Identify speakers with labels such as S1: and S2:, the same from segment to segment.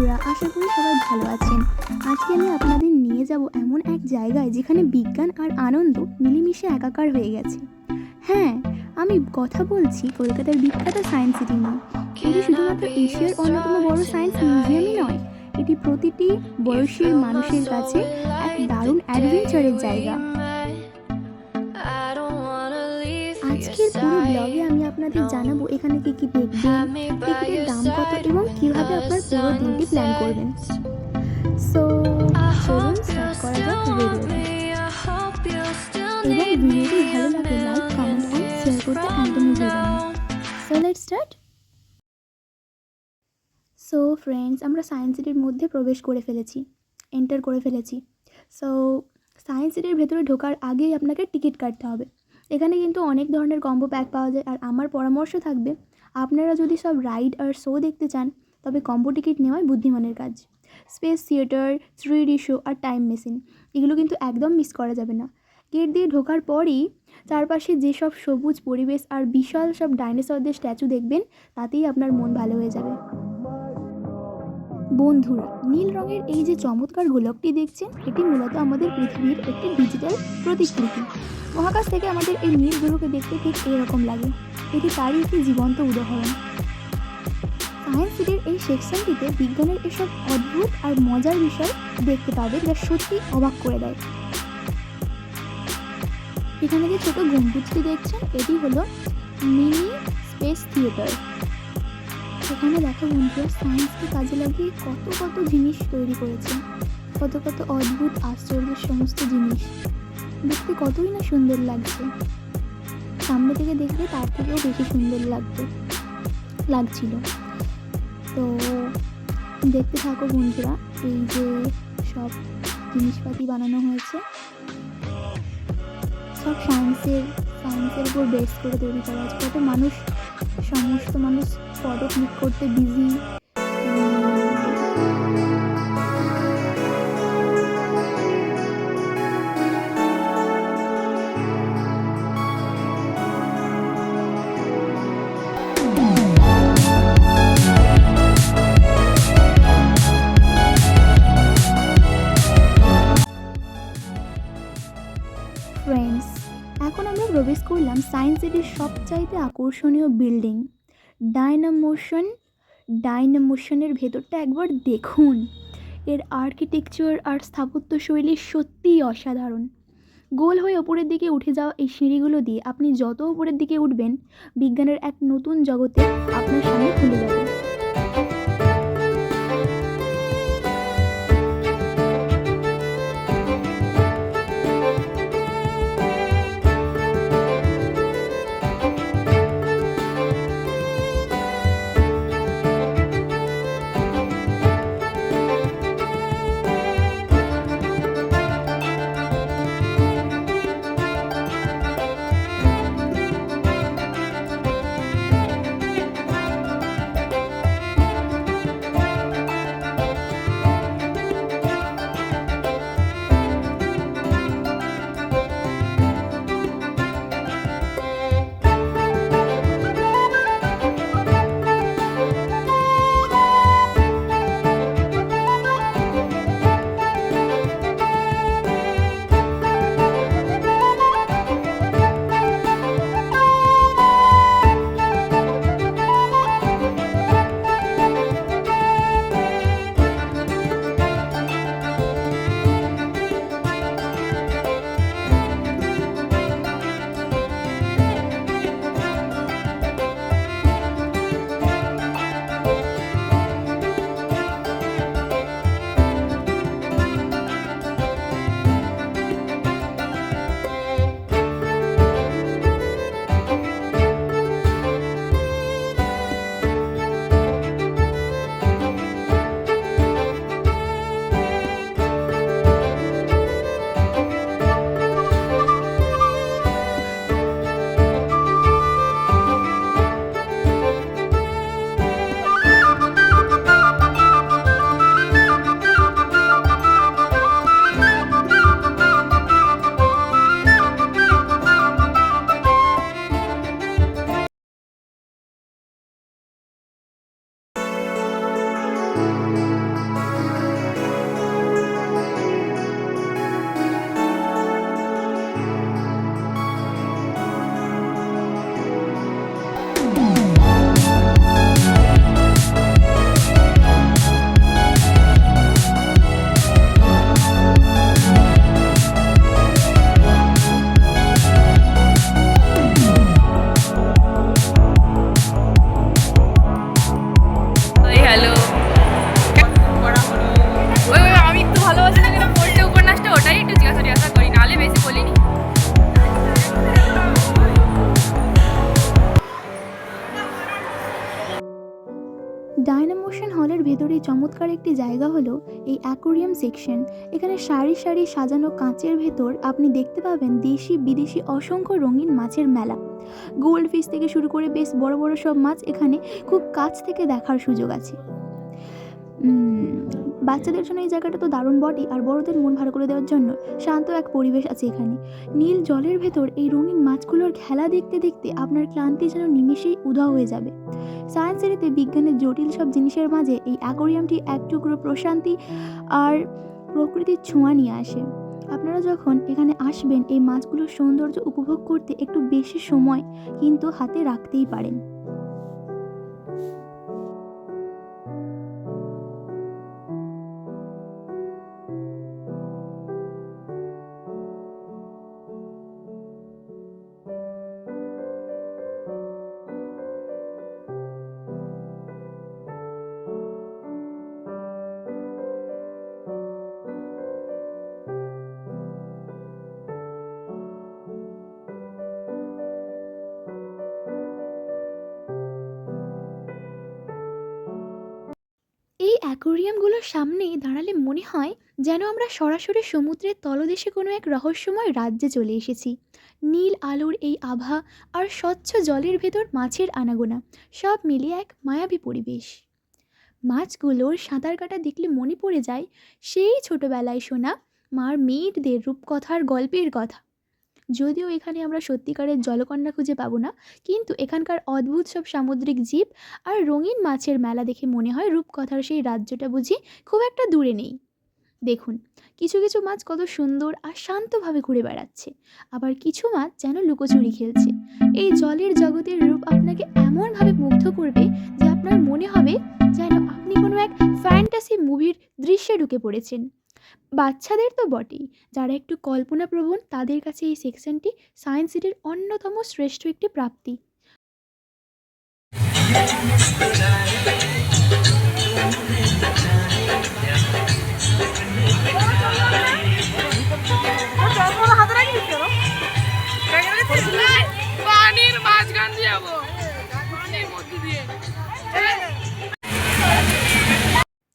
S1: বন্ধুরা, আশা করি সবাই ভালো আছেন। আজকে আমি আপনাদের নিয়ে যাব এমন এক জায়গায় যেখানে বিজ্ঞান আর আনন্দ মিলেমিশে একাকার হয়ে গেছে। হ্যাঁ, আমি কথা বলছি কলকাতার বিখ্যাত সায়েন্স সিটি নিয়ে। এটি শুধুমাত্র এশিয়ার অন্যতম বড় সায়েন্স মিউজিয়ামই নয়, এটি প্রতিটি বয়সের মানুষের কাছে এক দারুণ অ্যাডভেঞ্চারের জায়গা। আজকের পুরো ব্লগে আমি আপনাদের জানাবো এখানে কি কি দেখবেন, টিকিটের দাম কত এবং কিভাবে আপনার পুরো দিনটি প্ল্যান করবেন। সো চলুন স্টার্ট করা যাক ভিডিওটি। এবং ভিডিওটি ভালো লাগলে লাইক, কমেন্ট অ্যান্ড শেয়ার করতে একদমই ভুলবেন না। So let's start. So friends, আমরা সায়েন্স সিটির মধ্যে প্রবেশ করে ফেলেছি, এন্টার করে ফেলেছি। সো সায়েন্স সিটির ভেতরে ঢোকার আগেই আপনাকে টিকিট কাটতে হবে। এখানে কিন্তু অনেক ধরনের কম্বো প্যাক পাওয়া যায়, আর আমার পরামর্শ থাকবে আপনারা যদি সব রাইড আর শো দেখতে চান তবে কম্বো টিকিট নেওয়াই বুদ্ধিমানের কাজ। স্পেস থিয়েটার, 3D শো আর টাইম মেশিন এগুলো কিন্তু একদম মিস করা যাবে না। গেট দিয়ে ঢোকার পরই চারপাশে যেসব সবুজ পরিবেশ আর বিশাল সব ডাইনোসরদের স্ট্যাচু দেখবেন, তাতেই আপনার মন ভালো হয়ে যাবে। বন্ধুরা, নীল রঙের এই যে চমৎকার গোলকটি দেখছেন, এটি মূলত আমাদের পৃথিবীর একটি ডিজিটাল প্রতিকৃতি। মহাকাশ থেকে আমাদের এই নীল গ্রহকে দেখতে ঠিক এরকম লাগে। এটি তারই একটি জীবন্ত উদাহরণ। সায়েন্স সিটির এই সেকশনটিতে বিজ্ঞানের এসব অদ্ভুত আর মজার বিষয় দেখতে পাবেন, যা সত্যি অবাক করে দেয়। এখানে যে ছোট গম্বুজটি দেখছেন, এটি হলো মিনি স্পেস থিয়েটার। এখানে দেখো বন্ধুরা, সায়েন্সকে কাজে লাগিয়ে কত কত জিনিস তৈরি করেছে, কত কত অদ্ভুত আশ্চর্যের সমস্ত জিনিস দেখতে কতই না সুন্দর লাগছে। সামনে থেকে দেখলে তার থেকেও বেশি সুন্দর লাগছিল। তো দেখতে থাকো বন্ধুরা, এই যে সব জিনিসপাতি বানানো হয়েছে সব সায়েন্সের উপর বেস করে তৈরি করা আছে। কত সমস্ত মানুষ ফটো ক্লিক করতে বিজি। ফ্রেন্ডস, এখন আমরা প্রবেশ করলাম সায়েন্স সিটির সবচাইতে আকর্ষণীয় বিল্ডিং ডাইনামোশনের ভেতরটা একবার দেখুন। এর আর্কিটেকচার আর স্থাপত্য শৈলী সত্যিই অসাধারণ। গোল হয়ে ওপরের দিকে উঠে যাওয়া এই সিঁড়িগুলো দিয়ে আপনি যত ওপরের দিকে উঠবেন, বিজ্ঞানের এক নতুন জগতে আপনার সামনে খুলে যাবে। অ্যাকোয়ারিয়ামের ভেতরেই চমৎকার একটি জায়গা হলো এই অ্যাকোয়ারিয়াম সেকশন। এখানে সারি সারি সাজানো কাঁচের ভেতর আপনি দেখতে পাবেন দেশি বিদেশি অসংখ্য রঙিন মাছের মেলা। গোল্ড ফিশ থেকে শুরু করে বেশ বড় বড় সব মাছ এখানে খুব কাছ থেকে দেখার সুযোগ আছে। বাচ্চাদের জন্য এই জায়গাটা তো দারুণ বটেই, আর বড়দের মন ভালো করে দেওয়ার জন্য শান্ত এক পরিবেশ আছে এখানে। নীল জলের ভেতর এই রঙিন মাছগুলোর খেলা দেখতে দেখতে আপনার ক্লান্তি যেন নিমেষেই উধাও হয়ে যাবে। সায়েন্স সিটিতে বিজ্ঞানের জটিল সব জিনিসের মাঝে এই অ্যাকোয়ারিয়ামটি এক টুকরো প্রশান্তি আর প্রকৃতির ছোঁয়া নিয়ে আসে। আপনারা যখন এখানে আসবেন এই মাছগুলোর সৌন্দর্য উপভোগ করতে একটু বেশি সময় কিন্তু হাতে রাখতেই পারেন। এই অ্যাকোয়ারিয়ামগুলোর সামনেই দাঁড়ালে মনে হয় যেন আমরা সরাসরি সমুদ্রের তলদেশে কোনো এক রহস্যময় রাজ্যে চলে এসেছি। নীল আলোর এই আভা আর স্বচ্ছ জলের ভেতর মাছের আনাগোনা সব মিলিয়ে এক মায়াবী পরিবেশ। মাছগুলোর সাঁতার কাটা দেখলে মনে পড়ে যায় সেই ছোটবেলায় শোনা মার মেয়েদের রূপকথার গল্পের কথা। যদিও এখানে আমরা সত্যিকারের জলকন্যা খুঁজে পাবো না, কিন্তু এখানকার অদ্ভুত সব সামুদ্রিক জীব আর রঙিন মাছের মেলা দেখে মনে হয় রূপকথার সেই রাজ্যটা বুঝি খুব একটা দূরে নেই। দেখুন, কিছু কিছু মাছ কত সুন্দর আর শান্তভাবে ঘুরে বেড়াচ্ছে, আবার কিছু মাছ যেন লুকোচুরি খেলছে। এই জলের জগতের রূপ আপনাকে এমনভাবে মুগ্ধ করবে যে আপনার মনে হবে যেন আপনি কোনো এক ফ্যান্টাসি মুভির দৃশ্যে ঢুকে পড়েছেন। বাচ্চাদের তো বটেই, যারা একটু কল্পনাপ্রবণ তাদের কাছে এই সেকশনটি সায়েন্স সিটির অন্যতম শ্রেষ্ঠ একটি প্রাপ্তি।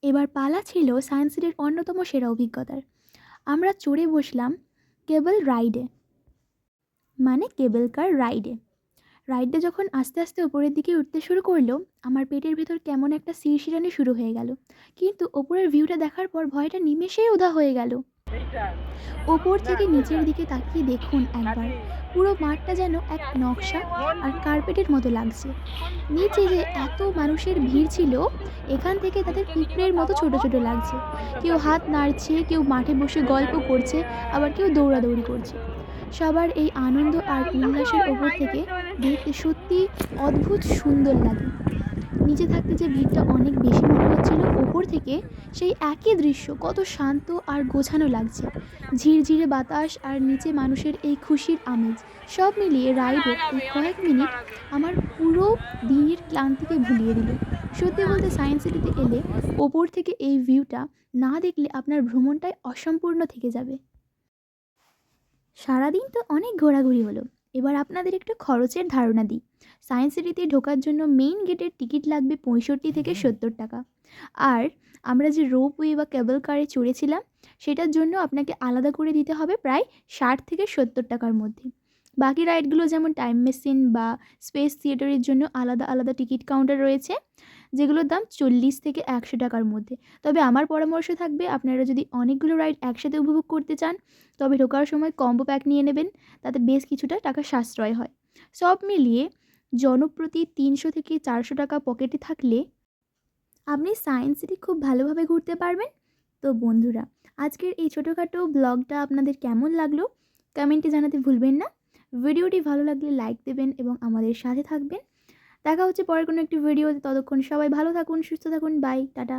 S1: এবার পালা ছিল সায়েন্স সিটির অন্যতম সেরা অভিজ্ঞতার। আমরা চড়ে বসলাম কেবল রাইডে, মানে কেবল কার রাইডে। রাইডটা যখন আস্তে আস্তে ওপরের দিকে উঠতে শুরু করলো, আমার পেটের ভেতর কেমন একটা শিরশিরানি শুরু হয়ে গেল, কিন্তু ওপরের ভিউটা দেখার পর ভয়টা নিমেষেই উধাও হয়ে গেল। ওপর থেকে নিচের দিকে তাকিয়ে দেখুন একবার, পুরো মাঠটা যেন এক নকশা আর কার্পেটের মতো লাগছে। নিচে যে এত মানুষের ভিড় ছিল, এখান থেকে তাদের পিঁপড়ের মতো ছোট ছোট লাগছে। কেউ হাত নাড়ছে, কেউ মাঠে বসে গল্প করছে, আবার কেউ দৌড়াদৌড়ি করছে। সবার এই আনন্দ আর উল্লাসের ওপর থেকে দেখতে সত্যি অদ্ভুত সুন্দর লাগে। নিচে থাকতে যে ভিড়টা অনেক বেশি মনে হচ্ছিল, ওপর থেকে সেই একই দৃশ্য কত শান্ত আর গোছানো লাগছে। ঝিরঝিরে বাতাস আর নিচে মানুষের এই খুশির আমেজ সব মিলিয়ে রাইডের এই কয়েক মিনিট আমার পুরো দিনের ক্লান্তিকে ভুলিয়ে দিল। সত্যি বলতে সায়েন্স সিটিতে এলে ওপর থেকে এই ভিউটা না দেখলে আপনার ভ্রমণটাই অসম্পূর্ণ থেকে যাবে। সারাদিন তো অনেক ঘোরাঘুরি হলো, এবার আপনাদের একটু খরচের ধারণা দিই। সায়েন্স সিটিতে ঢোকার জন্য মেইন গেটের টিকিট লাগবে 65 থেকে 70 টাকা। আর আমরা যে রোপওয়ে বা কেবল কারে চড়েছিলাম সেটার জন্য আপনাকে আলাদা করে দিতে হবে প্রায় 60 থেকে 70 টাকার মধ্যে। বাকি রাইডগুলো যেমন টাইম মেশিন বা স্পেস থিয়েটারের জন্য আলাদা আলাদা টিকিট কাউন্টার রয়েছে, যেগুলোর দাম 40 থেকে 100 টাকার মধ্যে। তবে আমার পরামর্শ থাকবে, আপনারা যদি অনেকগুলো রাইড একসাথে উপভোগ করতে চান তবে ঢোকার সময় কম্বো প্যাক নিয়ে নেবেন, তাতে বেশ কিছুটা টাকা সাশ্রয় হয়। সব মিলিয়ে জনপ্রতি 300 থেকে 400 টাকা পকেটে থাকলে আপনি সায়েন্স সিটি খুব ভালোভাবে ঘুরতে পারবেন। তো বন্ধুরা, আজকের এই ছোটোখাটো ব্লগটা আপনাদের কেমন লাগলো কমেন্টে জানাতে ভুলবেন না। ভিডিওটি ভালো লাগলে লাইক দেবেন এবং আমাদের সাথে থাকবেন। দেখা হচ্ছে পরের কোনো একটি ভিডিওতে। ততক্ষণ সবাই ভালো থাকুন, সুস্থ থাকুন। Bye, tata.